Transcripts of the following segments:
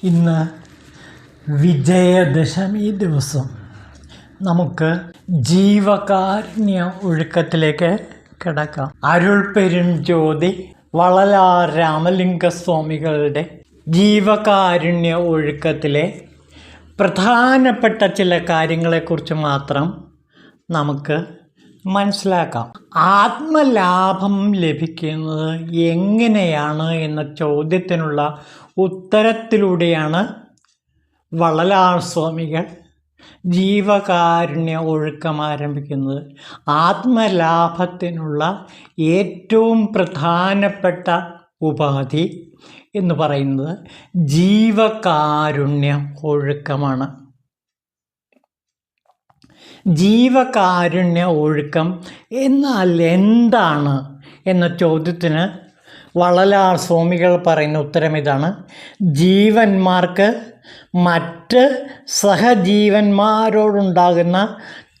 ഇന്ന് വിജയദശമി ദിവസം നമുക്ക് ജീവകാരുണ്യ ഒഴുക്കത്തിലേക്ക് കിടക്കാം. അരുൾ പെരുംജ്യോതി വളലാർ രാമലിംഗസ്വാമികളുടെ ജീവകാരുണ്യ ഒഴുക്കത്തിലെ പ്രധാനപ്പെട്ട ചില കാര്യങ്ങളെക്കുറിച്ച് മാത്രം നമുക്ക് മനസ്സിലാക്കാം. ആത്മലാഭം ലഭിക്കുന്നത് എങ്ങനെയാണ് എന്ന ചോദ്യത്തിനുള്ള ഉത്തരത്തിലൂടെയാണ് വളലാർ സ്വാമികൾ ജീവകാരുണ്യ ഒഴുക്കം ആരംഭിക്കുന്നത്. ആത്മലാഭത്തിനുള്ള ഏറ്റവും പ്രധാനപ്പെട്ട ഉപാധി എന്ന് പറയുന്നത് ജീവകാരുണ്യ ഒഴുക്കമാണ്. ജീവകാരുണ്യ ഒഴുക്കം എന്നാൽ എന്താണ് എന്ന ചോദ്യത്തിന് വളലാർ സ്വാമികൾ പറയുന്ന ഉത്തരം ഇതാണ്: ജീവന്മാർക്ക് മറ്റ് സഹജീവന്മാരോടുണ്ടാകുന്ന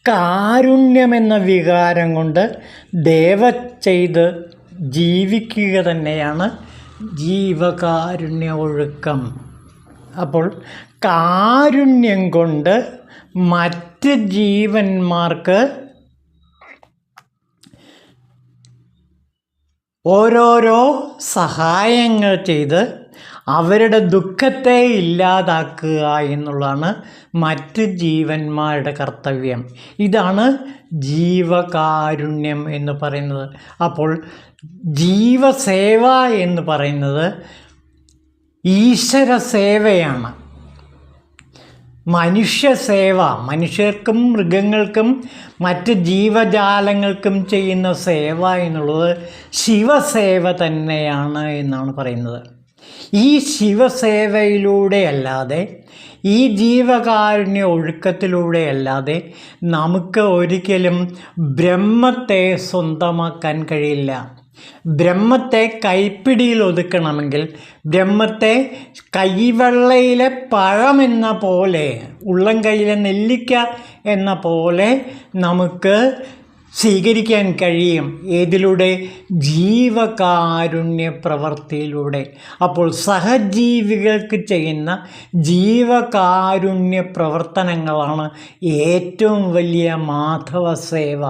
കാരുണ്യമെന്ന വികാരം കൊണ്ട് ചെയ്ത് ജീവിക്കുക തന്നെയാണ് ജീവകാരുണ്യ ഒഴുക്കം. അപ്പോൾ കാരുണ്യം കൊണ്ട് മറ്റ് ജീവന്മാർക്ക് ഓരോരോ സഹായങ്ങൾ ചെയ്ത് അവരുടെ ദുഃഖത്തെ ഇല്ലാതാക്കുക എന്നുള്ളതാണ് മറ്റ് ജീവന്മാരുടെ കർത്തവ്യം. ഇതാണ് ജീവകാരുണ്യം എന്ന് പറയുന്നത്. അപ്പോൾ ജീവസേവ എന്ന് പറയുന്നത് ഈശ്വര സേവയാണ്. മനുഷ്യസേവ, മനുഷ്യർക്കും മൃഗങ്ങൾക്കും മറ്റ് ജീവജാലങ്ങൾക്കും ചെയ്യുന്ന സേവ എന്നുള്ളത് ശിവസേവ തന്നെയാണ് എന്നാണ് പറയുന്നത്. ഈ ശിവസേവയിലൂടെ അല്ലാതെ, ഈ ജീവകാരുണ്യ ഒഴുക്കത്തിലൂടെ അല്ലാതെ നമുക്ക് ഒരിക്കലും ബ്രഹ്മത്തെ സ്വന്തമാക്കാൻ കഴിയില്ല. ബ്രഹ്മത്തെ കൈപ്പിടിയിൽ ഒതുക്കണമെങ്കിൽ, ബ്രഹ്മത്തെ കൈവെള്ളയിലെ പഴമെന്ന പോലെ, ഉള്ളം കൈയിലെ നെല്ലിക്ക എന്ന പോലെ നമുക്ക് സ്വീകരിക്കാൻ കഴിയും. ഏതിലൂടെ? ജീവകാരുണ്യ പ്രവൃത്തിയിലൂടെ. അപ്പോൾ സഹജീവികൾക്ക് ചെയ്യുന്ന ജീവകാരുണ്യ പ്രവർത്തനങ്ങളാണ് ഏറ്റവും വലിയ മാധവ സേവ.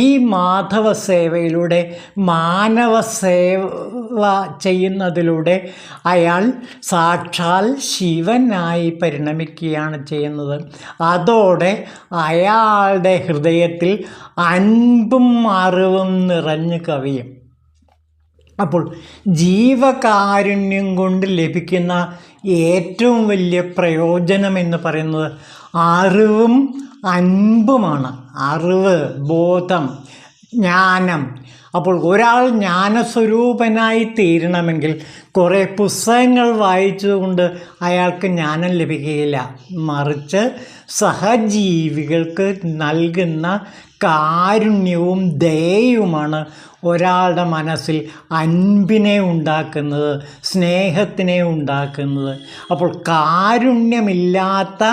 ഈ മാധവ സേവയിലൂടെ, മാനവ സേവ ചെയ്യുന്നതിലൂടെ അയാൾ സാക്ഷാൽ ശിവനായി പരിണമിക്കുകയാണ് ചെയ്യുന്നത്. അതോടെ അയാളുടെ ഹൃദയത്തിൽ അൻപും അറിവും നിറഞ്ഞു കവിയും. അപ്പോൾ ജീവകാരുണ്യം കൊണ്ട് ലഭിക്കുന്ന ഏറ്റവും വലിയ പ്രയോജനം എന്ന് പറയുന്നത് അറിവും അൻപുമാണ്. അറിവ്, ബോധം, ജ്ഞാനം. അപ്പോൾ ഒരാൾ ജ്ഞാനസ്വരൂപനായി തീരണമെങ്കിൽ കുറേ പുസ്തകങ്ങൾ വായിച്ചുകൊണ്ട് അയാൾക്ക് ജ്ഞാനം ലഭിക്കുകയില്ല. മറിച്ച് സഹജീവികൾക്ക് നൽകുന്ന കാരുണ്യവും ദയയുമാണ് ഒരാളുടെ മനസ്സിൽ അൻപിനെ ഉണ്ടാക്കുന്നത്, സ്നേഹത്തിനെ ഉണ്ടാക്കുന്നത്. അപ്പോൾ കാരുണ്യമില്ലാത്ത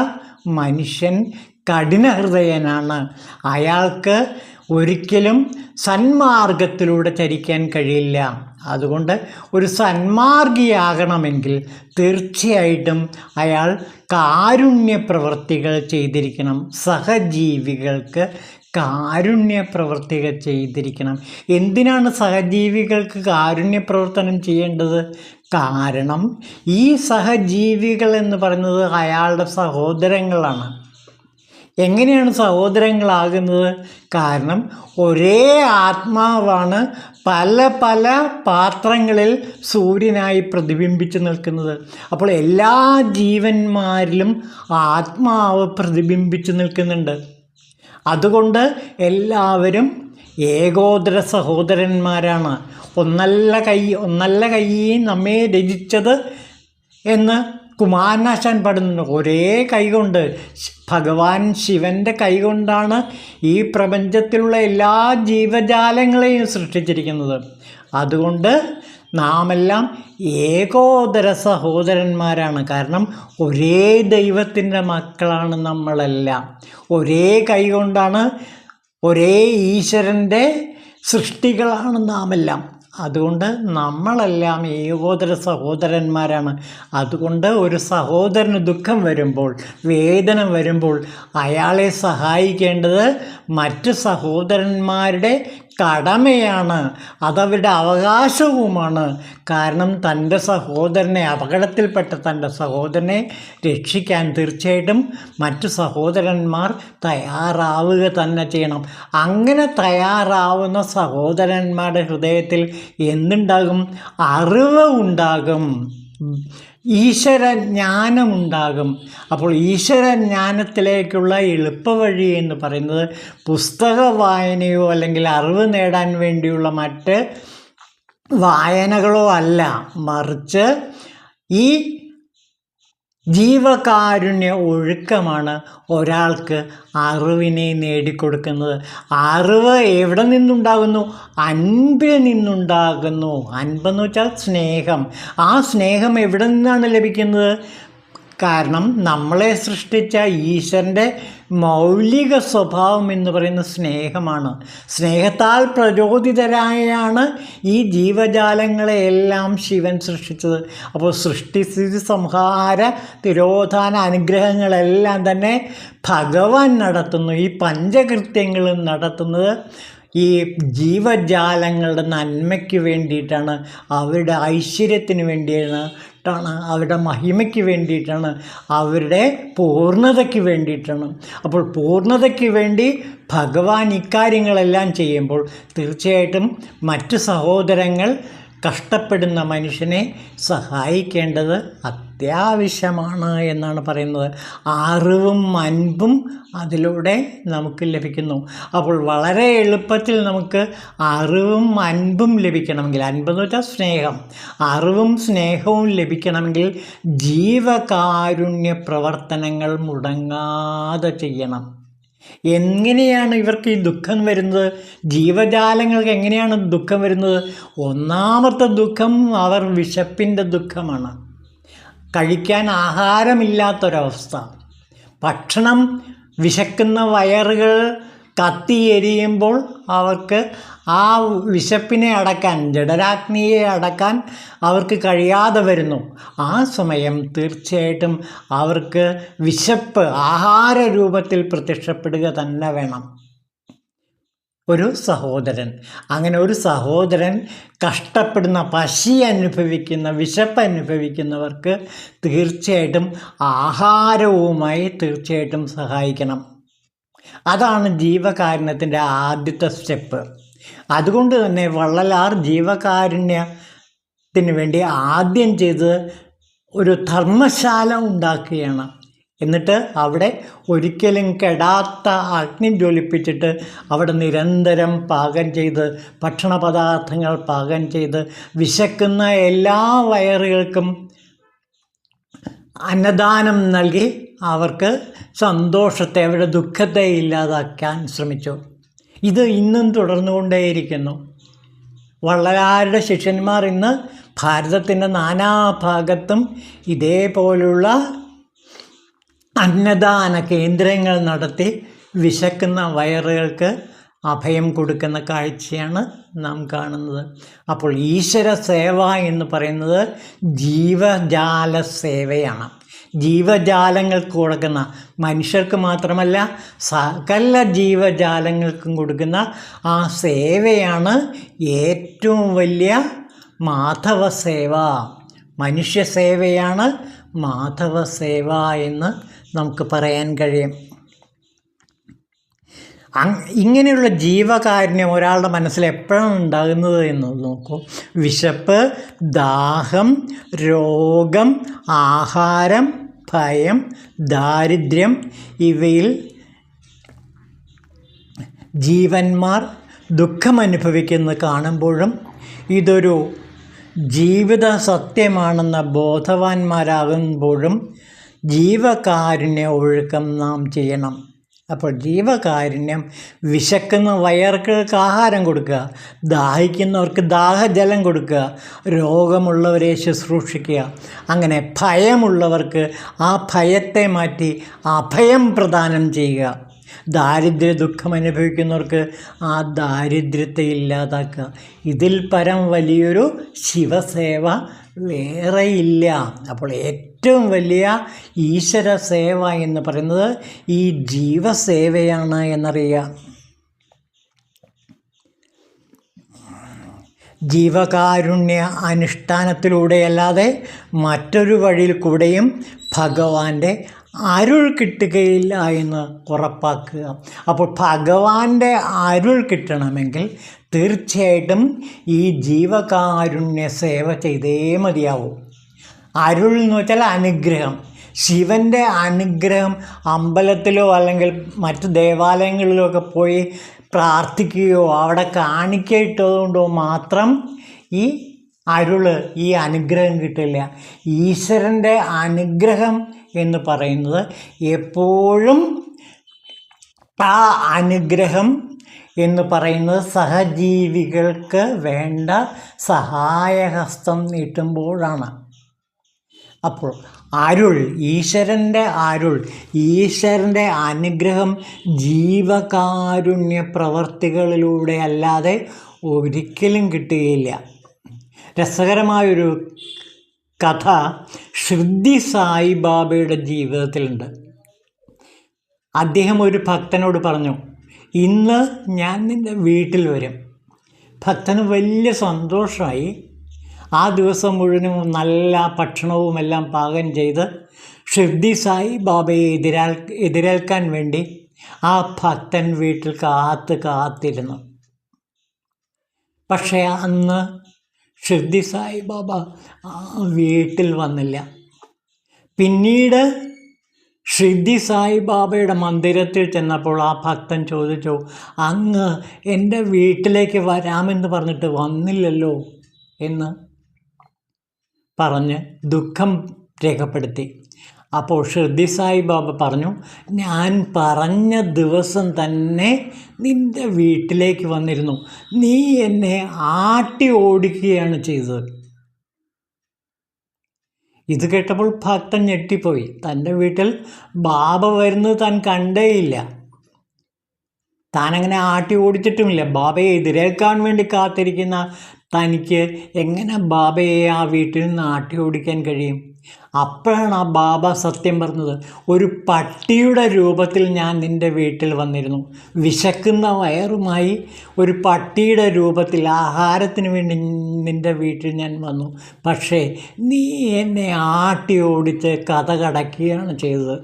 മനുഷ്യൻ കഠിനഹൃദയനാണ്. അയാൾക്ക് ഒരിക്കലും സന്മാർഗത്തിലൂടെ ചരിക്കാൻ കഴിയില്ല. അതുകൊണ്ട് ഒരു സന്മാർഗിയാകണമെങ്കിൽ തീർച്ചയായിട്ടും അയാൾ കാരുണ്യ പ്രവൃത്തികൾ ചെയ്തിരിക്കണം. സഹജീവികൾക്ക് കാരുണ്യ പ്രവൃത്തികൾ ചെയ്തിരിക്കണം. എന്തിനാണ് സഹജീവികൾക്ക് കാരുണ്യ പ്രവർത്തനം ചെയ്യേണ്ടത്? കാരണം ഈ സഹജീവികൾ എന്ന് പറയുന്നത് അയാളുടെ സഹോദരങ്ങളാണ്. എങ്ങനെയാണ് സഹോദരങ്ങളാകുന്നത്? കാരണം ഒരേ ആത്മാവാണ് പല പല പാത്രങ്ങളിൽ സൂര്യനായി പ്രതിബിംബിച്ച് നിൽക്കുന്നത്. അപ്പോൾ എല്ലാ ജീവന്മാരിലും ആത്മാവ് പ്രതിബിംബിച്ച് നിൽക്കുന്നുണ്ട്. അതുകൊണ്ട് എല്ലാവരും ഏകോദര സഹോദരന്മാരാണ്. ഒന്നല്ല കൈ നമ്മെ രചിച്ചത് എന്ന് കുമാരനാശാൻ പാടുന്നുണ്ട്. ഒരേ കൈകൊണ്ട്, ഭഗവാൻ ശിവൻ്റെ കൈകൊണ്ടാണ് ഈ പ്രപഞ്ചത്തിലുള്ള എല്ലാ ജീവജാലങ്ങളെയും സൃഷ്ടിച്ചിരിക്കുന്നത്. അതുകൊണ്ട് നാമെല്ലാം ഏകോദര സഹോദരന്മാരാണ്. കാരണം ഒരേ ദൈവത്തിൻ്റെ മക്കളാണ് നമ്മളെല്ലാം. ഒരേ കൈകൊണ്ടാണ്, ഒരേ ഈശ്വരൻ്റെ സൃഷ്ടികളാണ് നാമെല്ലാം. അതുകൊണ്ട് നമ്മളെല്ലാം ഏകോദര സഹോദരന്മാരാണ്. അതുകൊണ്ട് ഒരു സഹോദരന് ദുഃഖം വരുമ്പോൾ, വേദന വരുമ്പോൾ അയാളെ സഹായിക്കേണ്ടത് മറ്റ് സഹോദരന്മാരുടെ കടമയാണ്, അതവരുടെ അവകാശവുമാണ്. കാരണം തൻ്റെ സഹോദരനെ, അപകടത്തിൽപ്പെട്ട തൻ്റെ സഹോദരനെ രക്ഷിക്കാൻ തീർച്ചയായിട്ടും മറ്റു സഹോദരന്മാർ തയ്യാറാവുക തന്നെ ചെയ്യണം. അങ്ങനെ തയ്യാറാവുന്ന സഹോദരന്മാരുടെ ഹൃദയത്തിൽ എന്തുണ്ടാകും? അറിവ് ഉണ്ടാകും, ഈശ്വരജ്ഞാനമുണ്ടാകും. അപ്പോൾ ഈശ്വരജ്ഞാനത്തിലേക്കുള്ള എളുപ്പവഴി എന്ന് പറയുന്നത് പുസ്തക വായനയോ അല്ലെങ്കിൽ അറിവ് നേടാൻ വേണ്ടിയുള്ള മറ്റ് വായനകളോ അല്ല, മറിച്ച് ഈ ജീവകാരുണ്യ ഒഴുക്കമാണ് ഒരാൾക്ക് അറിവിനെ നേടിക്കൊടുക്കുന്നത്. അറിവ് എവിടെ നിന്നുണ്ടാകുന്നു? അൻപിൽ നിന്നുണ്ടാകുന്നു. അൻപെന്ന് വെച്ചാൽ സ്നേഹം. ആ സ്നേഹം എവിടെ നിന്നാണ് ലഭിക്കുന്നത്? കാരണം നമ്മളെ സൃഷ്ടിച്ച ഈശ്വരൻ്റെ മൗലിക സ്വഭാവം എന്ന് പറയുന്ന സ്നേഹമാണ്. സ്നേഹത്താൽ പ്രചോദിതരായാണ് ഈ ജീവജാലങ്ങളെയെല്ലാം ശിവൻ സൃഷ്ടിച്ചത്. അപ്പോൾ സൃഷ്ടിസ്ഥിതി സംഹാര തിരോധാന അനുഗ്രഹങ്ങളെല്ലാം തന്നെ ഭഗവാൻ നടത്തുന്നു. ഈ പഞ്ചകൃത്യങ്ങളും നടത്തുന്നത് ഈ ജീവജാലങ്ങളുടെ നന്മയ്ക്ക് വേണ്ടിയിട്ടാണ്, അവരുടെ ഐശ്വര്യത്തിന് വേണ്ടിയാണ്, അവരുടെ മഹിമയ്ക്ക് വേണ്ടിയിട്ടാണ്, അവരുടെ പൂർണ്ണതയ്ക്ക് വേണ്ടിയിട്ടാണ്. അപ്പോൾ പൂർണ്ണതയ്ക്ക് വേണ്ടി ഭഗവാൻ ഇക്കാര്യങ്ങളെല്ലാം ചെയ്യുമ്പോൾ തീർച്ചയായിട്ടും മറ്റു സഹോദരങ്ങൾ, കഷ്ടപ്പെടുന്ന മനുഷ്യനെ സഹായിക്കേണ്ടത് അത്യാവശ്യമാണ് എന്നാണ് പറയുന്നത്. അറിവും അൻപും അതിലൂടെ നമുക്ക് ലഭിക്കുന്നു. അപ്പോൾ വളരെ എളുപ്പത്തിൽ നമുക്ക് അറിവും അൻപും ലഭിക്കണമെങ്കിൽ, അൻപെന്ന് വെച്ചാൽ സ്നേഹം, അറിവും സ്നേഹവും ലഭിക്കണമെങ്കിൽ ജീവകാരുണ്യ പ്രവർത്തനങ്ങൾ മുടങ്ങാതെ ചെയ്യണം. എങ്ങനെയാണ് ഇവർക്ക് ഈ ദുഃഖം വരുന്നത്? ജീവജാലങ്ങൾക്ക് എങ്ങനെയാണ് ദുഃഖം വരുന്നത്? ഒന്നാമത്തെ ദുഃഖം അവർ വിശപ്പിൻ്റെ ദുഃഖമാണ്. കഴിക്കാൻ ആഹാരമില്ലാത്തൊരവസ്ഥ. ഭക്ഷണം, വിശക്കുന്ന വയറുകൾ കത്തിയെരിയുമ്പോൾ അവർക്ക് ആ വിശപ്പിനെ അടക്കാൻ, ജഠരാഗ്നിയെ അടക്കാൻ അവർക്ക് കഴിയാതെ വരുന്നു. ആ സമയം തീർച്ചയായിട്ടും അവർക്ക് വിശപ്പ് ആഹാര രൂപത്തിൽ പ്രത്യക്ഷപ്പെടുക തന്നെ വേണം. ഒരു സഹോദരൻ, അങ്ങനെ ഒരു സഹോദരൻ കഷ്ടപ്പെടുന്ന, പശി അനുഭവിക്കുന്ന, വിശപ്പ് അനുഭവിക്കുന്നവർക്ക് തീർച്ചയായിട്ടും ആഹാരവുമായി തീർച്ചയായിട്ടും സഹായിക്കണം. അതാണ് ജീവകാരുണ്യത്തിൻ്റെ ആദ്യത്തെ സ്റ്റെപ്പ്. അതുകൊണ്ട് തന്നെ വള്ളലാർ ജീവകാരുണ്യത്തിന് വേണ്ടി ആദ്യം ചെയ്തത് ഒരു ധർമ്മശാല ഉണ്ടാക്കുകയാണ്. എന്നിട്ട് അവിടെ ഒരിക്കലും കെടാത്ത അഗ്നി ജ്വലിപ്പിച്ചിട്ട് അവിടെ നിരന്തരം പാകം ചെയ്ത്, ഭക്ഷണ പദാർത്ഥങ്ങൾ പാകം ചെയ്ത് വിശക്കുന്ന എല്ലാ വയറുകൾക്കും അന്നദാനം നൽകി അവർക്ക് സന്തോഷത്തെ, അവരുടെ ദുഃഖത്തെ ഇല്ലാതാക്കാൻ ശ്രമിച്ചു. ഇത് ഇന്നും തുടർന്നുകൊണ്ടേയിരിക്കുന്നു. വള്ളലാരുടെ ശിഷ്യന്മാർ ഇന്ന് ഭാരതത്തിൻ്റെ നാനാഭാഗത്തും ഇതേപോലുള്ള അന്നദാന കേന്ദ്രങ്ങൾ നടത്തി വിശക്കുന്ന വയറുകൾക്ക് അഭയം കൊടുക്കുന്ന കാഴ്ചയാണ് നാം കാണുന്നത്. അപ്പോൾ ഈശ്വര സേവ എന്ന് പറയുന്നത് ജീവജാല സേവയാണ്. ജീവജാലങ്ങൾക്ക് കൊടുക്കുന്ന, മനുഷ്യർക്ക് മാത്രമല്ല സകല ജീവജാലങ്ങൾക്കും കൊടുക്കുന്ന ആ സേവയാണ് ഏറ്റവും വലിയ മാധവ സേവ. മനുഷ്യ സേവയാണ് മാധവ സേവ എന്ന് നമുക്ക് പറയാൻ കഴിയും. ഇങ്ങനെയുള്ള ജീവകാരുണ്യം ഒരാളുടെ മനസ്സിൽ എപ്പോഴാണ് ഉണ്ടാകുന്നത് എന്ന് നോക്കൂ. വിശപ്പ്, ദാഹം, രോഗം, ആഹാരം, ഭയം, ദാരിദ്ര്യം ഇവയിൽ ജീവന്മാർ ദുഃഖമനുഭവിക്കുന്നത് കാണുമ്പോഴും ഇതൊരു ജീവിത സത്യമാണെന്ന ബോധവാന്മാരാകുമ്പോഴും ജീവകാരുണ്യ ഒഴുക്കം നാം ചെയ്യണം. അപ്പോൾ ജീവകാരുണ്യം, വിശക്കുന്ന വയറുകൾക്ക് ആഹാരം കൊടുക്കുക, ദാഹിക്കുന്നവർക്ക് ദാഹജലം കൊടുക്കുക, രോഗമുള്ളവരെ ശുശ്രൂഷിക്കുക, അങ്ങനെ ഭയമുള്ളവർക്ക് ആ ഭയത്തെ മാറ്റി അഭയം പ്രദാനം ചെയ്യുക. ദാരിദ്ര്യ ദുഃഖം അനുഭവിക്കുന്നവർക്ക് ആ ദാരിദ്ര്യത്തെ ഇല്ലാതാക്കുക. ഇതിൽ പരം വലിയൊരു ശിവസേവ വേറെയില്ല. അപ്പോൾ ഏറ്റവും വലിയ ഈശ്വര സേവ എന്ന് പറയുന്നത് ഈ ജീവസേവയാണ് എന്നറിയുക. ജീവകാരുണ്യ അനുഷ്ഠാനത്തിലൂടെയല്ലാതെ മറ്റൊരു വഴിയിൽ കൂടെയും ഭഗവാന്റെ അരുൾ കിട്ടുകയില്ല എന്ന് ഉറപ്പാക്കുക. അപ്പോൾ ഭഗവാന്റെ അരുൾ കിട്ടണമെങ്കിൽ തീർച്ചയായിട്ടും ഈ ജീവകാരുണ്യ സേവ ചെയ്തേ മതിയാവും. അരുൾ എന്ന് വെച്ചാൽ അനുഗ്രഹം. ശിവൻ്റെ അനുഗ്രഹം അമ്പലത്തിലോ അല്ലെങ്കിൽ മറ്റ് ദേവാലയങ്ങളിലോ ഒക്കെ പോയി പ്രാർത്ഥിക്കുകയോ അവിടെ കാണിക്കയിട്ടതുകൊണ്ടോ മാത്രം ഈ അരുള്, ഈ അനുഗ്രഹം കിട്ടില്ല. ഈശ്വരൻ്റെ അനുഗ്രഹം എന്ന് പറയുന്നത് എപ്പോഴും ആ അനുഗ്രഹം എന്ന് പറയുന്നത് സഹജീവികൾക്ക് വേണ്ട സഹായഹസ്തം നീട്ടുമ്പോഴാണ്. അപ്പോൾ അരുൾ, ഈശ്വരൻ്റെ അരുൾ, ഈശ്വരൻ്റെ അനുഗ്രഹം ജീവകാരുണ്യ പ്രവർത്തികളിലൂടെ അല്ലാതെ ഒരിക്കലും കിട്ടുകയില്ല. രസകരമായൊരു കഥ ഷിർദി സായിബാബയുടെ ജീവിതത്തിലുണ്ട്. അദ്ദേഹം ഒരു ഭക്തനോട് പറഞ്ഞു, ഇന്ന് ഞാൻ നിൻ്റെ വീട്ടിൽ വരും. ഭക്തന് വലിയ സന്തോഷമായി. ആ ദിവസം മുഴുവനും നല്ല ഭക്ഷണവും എല്ലാം പാകം ചെയ്ത് ഷിർദി സായിബാബയെ എതിരേൽക്കാൻ വേണ്ടി ആ ഭക്തൻ വീട്ടിൽ കാത്തിരുന്നു. പക്ഷേ അന്ന് ഷിർദി സായിബാബ വീട്ടിൽ വന്നില്ല. പിന്നീട് ഷിർദി സായിബാബയുടെ മന്ദിരത്തിൽ ചെന്നപ്പോൾ ആ ഭക്തൻ ചോദിച്ചു, അങ്ങ് എൻ്റെ വീട്ടിലേക്ക് വരാമെന്ന് പറഞ്ഞിട്ട് വന്നില്ലല്ലോ എന്ന് പറഞ്ഞ് ദുഃഖം രേഖപ്പെടുത്തി. അപ്പോൾ ഷിർദി സായിബാബ പറഞ്ഞു, ഞാൻ പറഞ്ഞ ദിവസം തന്നെ നിൻ്റെ വീട്ടിലേക്ക് വന്നിരുന്നു, നീ എന്നെ ആട്ടി ഓടിക്കുകയാണ് ചെയ്തത്. ഇത് കേട്ടപ്പോൾ ഭക്തൻ ഞെട്ടിപ്പോയി. തൻ്റെ വീട്ടിൽ ബാബ വരുന്നത് താൻ കണ്ടേയില്ല. താനങ്ങനെ ആട്ടി ഓടിച്ചിട്ടുമില്ല. ബാബയെ എതിരേൽക്കാൻ വേണ്ടി കാത്തിരിക്കുന്ന തനിക്ക് എങ്ങനെ ബാബയെ ആ വീട്ടിൽ നിന്ന് ആട്ടി ഓടിക്കാൻ കഴിയും? അപ്പോഴാണ് ആ ബാബ സത്യം പറഞ്ഞത്, ഒരു പട്ടിയുടെ രൂപത്തിൽ ഞാൻ നിൻ്റെ വീട്ടിൽ വന്നിരുന്നു. വിശക്കുന്ന വയറുമായി ഒരു പട്ടിയുടെ രൂപത്തിൽ ആഹാരത്തിന് വേണ്ടി നിൻ്റെ വീട്ടിൽ ഞാൻ വന്നു. പക്ഷേ നീ എന്നെ ആട്ടി ഓടിച്ച് കഥ കടക്കുകയാണ് ചെയ്തത്.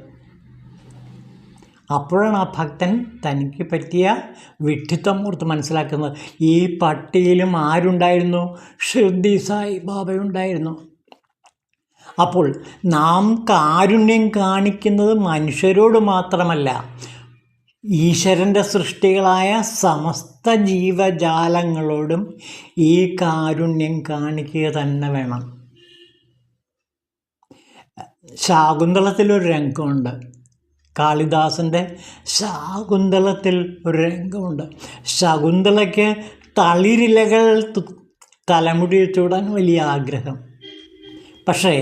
അപ്പോഴാണ് ആ ഭക്തൻ തനിക്ക് പറ്റിയ വിഡ്ഢിത്തം ഓർത്ത് മനസ്സിലാക്കുന്നത്. ഈ പട്ടിയിലും ആരുണ്ടായിരുന്നു? ഷിർദി സായിബാബയുണ്ടായിരുന്നു. അപ്പോൾ നാം കാരുണ്യം കാണിക്കുന്നത് മനുഷ്യരോട് മാത്രമല്ല, ഈശ്വരൻ്റെ സൃഷ്ടികളായ സമസ്ത ജീവജാലങ്ങളോടും ഈ കാരുണ്യം കാണിക്കുക തന്നെ വേണം. ശാകുന്തളത്തിലൊരു രംഗമുണ്ട്. കാളിദാസൻ്റെ ശാകുന്തളത്തിൽ ഒരു രംഗമുണ്ട്. ശകുന്തളയ്ക്ക് തളിരിലകൾ തലമുടിയിൽ ചൂടാൻ വലിയ ആഗ്രഹം. പക്ഷേ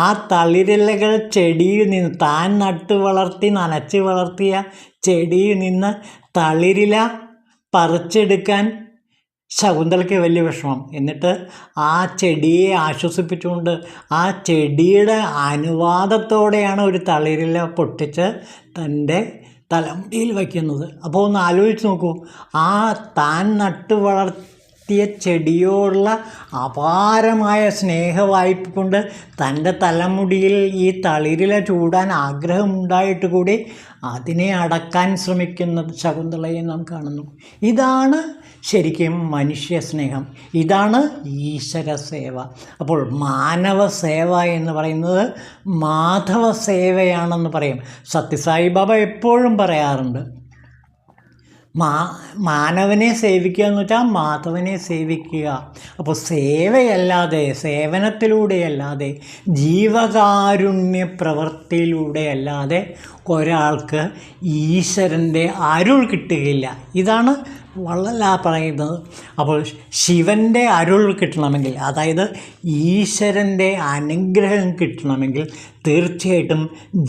ആ തളിരിലകൾ ചെടിയിൽ നിന്ന്, താൻ നട്ട് വളർത്തി നനച്ച് വളർത്തിയ ചെടിയിൽ നിന്ന് തളിരില പറിച്ചെടുക്കാൻ ശകുന്തളയ്ക്ക് വലിയ വിഷമം. എന്നിട്ട് ആ ചെടിയെ ആശ്വസിപ്പിച്ചുകൊണ്ട് ആ ചെടിയുടെ അനുവാദത്തോടെയാണ് ഒരു തളിരില പൊട്ടിച്ച് തൻ്റെ തലമുടിയിൽ വയ്ക്കുന്നത്. അപ്പോൾ ഒന്ന് ആലോചിച്ച് നോക്കൂ, ആ താൻ നട്ട് വളർത്തിയ ചെടിയോടുള്ള അപാരമായ സ്നേഹവായ്പ കൊണ്ട് തൻ്റെ തലമുടിയിൽ ഈ തളിരില ചൂടാൻ ആഗ്രഹമുണ്ടായിട്ട് കൂടി അതിനെ അടക്കാൻ ശ്രമിക്കുന്ന ശകുന്തളയെ നാം കാണുന്നു. ഇതാണ് ശരിക്കും മനുഷ്യ സ്നേഹം, ഇതാണ് ഈശ്വര സേവ. അപ്പോൾ മാനവ സേവ എന്ന് പറയുന്നത് മാധവ സേവയാണെന്ന് പറയും. സത്യസായി ബാബ എപ്പോഴും പറയാറുണ്ട്, മാനവനെ സേവിക്കുക എന്ന് വെച്ചാൽ മാധവനെ സേവിക്കുക. അപ്പോൾ സേവയല്ലാതെ, സേവനത്തിലൂടെയല്ലാതെ, ജീവകാരുണ്യ പ്രവൃത്തിയിലൂടെയല്ലാതെ ഒരാൾക്ക് ഈശ്വരൻ്റെ അരുൾ കിട്ടുകയില്ല. ഇതാണ് വള്ളലാർ പറയുന്നത്. അപ്പോൾ ശിവൻ്റെ അരുൾ കിട്ടണമെങ്കിൽ, അതായത് ഈശ്വരൻ്റെ അനുഗ്രഹം കിട്ടണമെങ്കിൽ തീർച്ചയായിട്ടും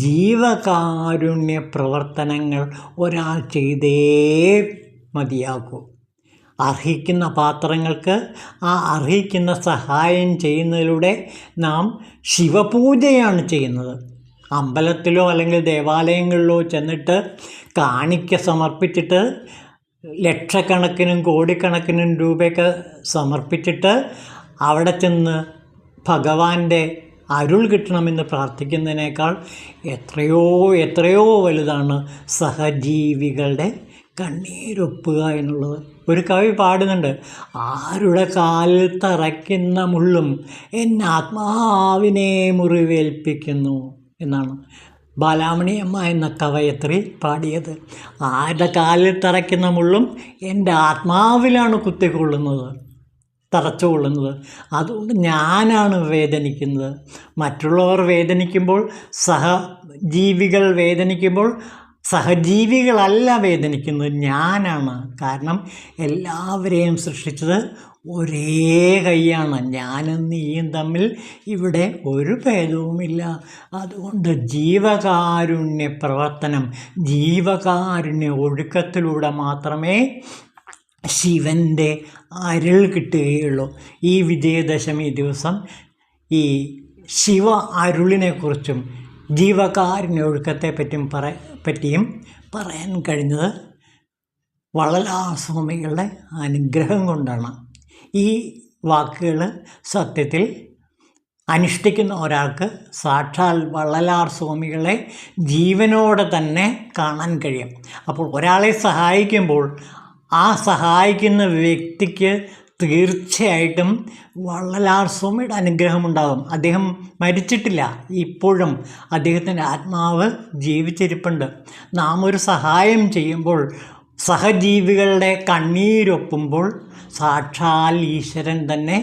ജീവകാരുണ്യ പ്രവർത്തനങ്ങൾ ഒരാൾ ചെയ്തേ മതിയാകൂ. അർഹിക്കുന്ന പാത്രങ്ങൾക്ക് ആ അർഹിക്കുന്ന സഹായം ചെയ്യുന്നതിലൂടെ നാം ശിവപൂജയാണ് ചെയ്യുന്നത്. അമ്പലത്തിലോ അല്ലെങ്കിൽ ദേവാലയങ്ങളിലോ ചെന്നിട്ട് കാണിക്ക സമർപ്പിച്ചിട്ട് ലക്ഷക്കണക്കിനും കോടിക്കണക്കിനും രൂപയൊക്കെ സമർപ്പിച്ചിട്ട് അവിടെ ചെന്ന് ഭഗവാന്റെ അരുൾ കിട്ടണമെന്ന് പ്രാർത്ഥിക്കുന്നതിനേക്കാൾ എത്രയോ വലുതാണ് സഹജീവികളുടെ കണ്ണീരൊപ്പുക എന്നുള്ളത്. ഒരു കവി പാടുന്നുണ്ട്, ആരുടെ കാലിൽ തറയ്ക്കുന്ന മുള്ളും എന്നെ ആത്മാവിനെ മുറിവേൽപ്പിക്കുന്നു എന്നാണ് ബാലാമണി അമ്മ എന്ന കവയത്രി പാടിയത്. ആരുടെ കാലിൽ തറയ്ക്കുന്ന മുള്ളും എൻ്റെ ആത്മാവിലാണ് കുത്തിക്കൊള്ളുന്നത്, തറച്ചുകൊള്ളുന്നത്. അതുകൊണ്ട് ഞാനാണ് വേദനിക്കുന്നത്. മറ്റുള്ളവർ വേദനിക്കുമ്പോൾ, സഹജീവികൾ വേദനിക്കുമ്പോൾ സഹജീവികളല്ല വേദനിക്കുന്നത്, ഞാനാണ്. കാരണം എല്ലാവരെയും സൃഷ്ടിച്ചത് ഒരേ കൈയാണ്. ഞാനും നീയും തമ്മിൽ ഇവിടെ ഒരു ഭേദവുമില്ല. അതുകൊണ്ട് ജീവകാരുണ്യ പ്രവർത്തനം, ജീവകാരുണ്യ ഒഴുക്കത്തിലൂടെ മാത്രമേ ശിവൻ്റെ അരുൾ കിട്ടുകയുള്ളൂ. ഈ വിജയദശമി ദിവസം ഈ ശിവ അരുളിനെക്കുറിച്ചും ജീവകാരുണ്യ ഒഴുക്കത്തെ പറ്റിയും പറയാൻ കഴിഞ്ഞത് വള്ളലാർ സ്വാമികളുടെ അനുഗ്രഹം കൊണ്ടാണ്. ഈ വാക്കുകൾ സത്യത്തിൽ അനുഷ്ഠിക്കുന്ന ഒരാൾക്ക് സാക്ഷാൽ വള്ളലാർ സ്വാമികളെ ജീവനോടെ തന്നെ കാണാൻ കഴിയും. അപ്പോൾ ഒരാളെ സഹായിക്കുമ്പോൾ ആ സഹായിക്കുന്ന വ്യക്തിക്ക് തീർച്ചയായിട്ടും വള്ളലാർ സ്വാമിയുടെ അനുഗ്രഹമുണ്ടാകും. അദ്ദേഹം മരിച്ചിട്ടില്ല, ഇപ്പോഴും അദ്ദേഹത്തിൻ്റെ ആത്മാവ് ജീവിച്ചിരിപ്പുണ്ട്. നാം ഒരു സഹായം ചെയ്യുമ്പോൾ, സഹജീവികളുടെ കണ്ണീരൊപ്പുമ്പോൾ സാക്ഷാൽ ഈശ്വരൻ തന്നെ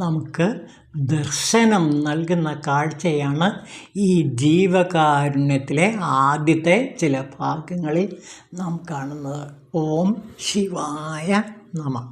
നമുക്ക് ദർശനം നൽകുന്ന കാഴ്ചയാണ് ഈ ജീവകാരുണ്യത്തിലെ ആദ്യത്തെ ചില ഭാഗങ്ങളിൽ നാം കാണുന്നത്. ഓം ശിവായ നമഃ.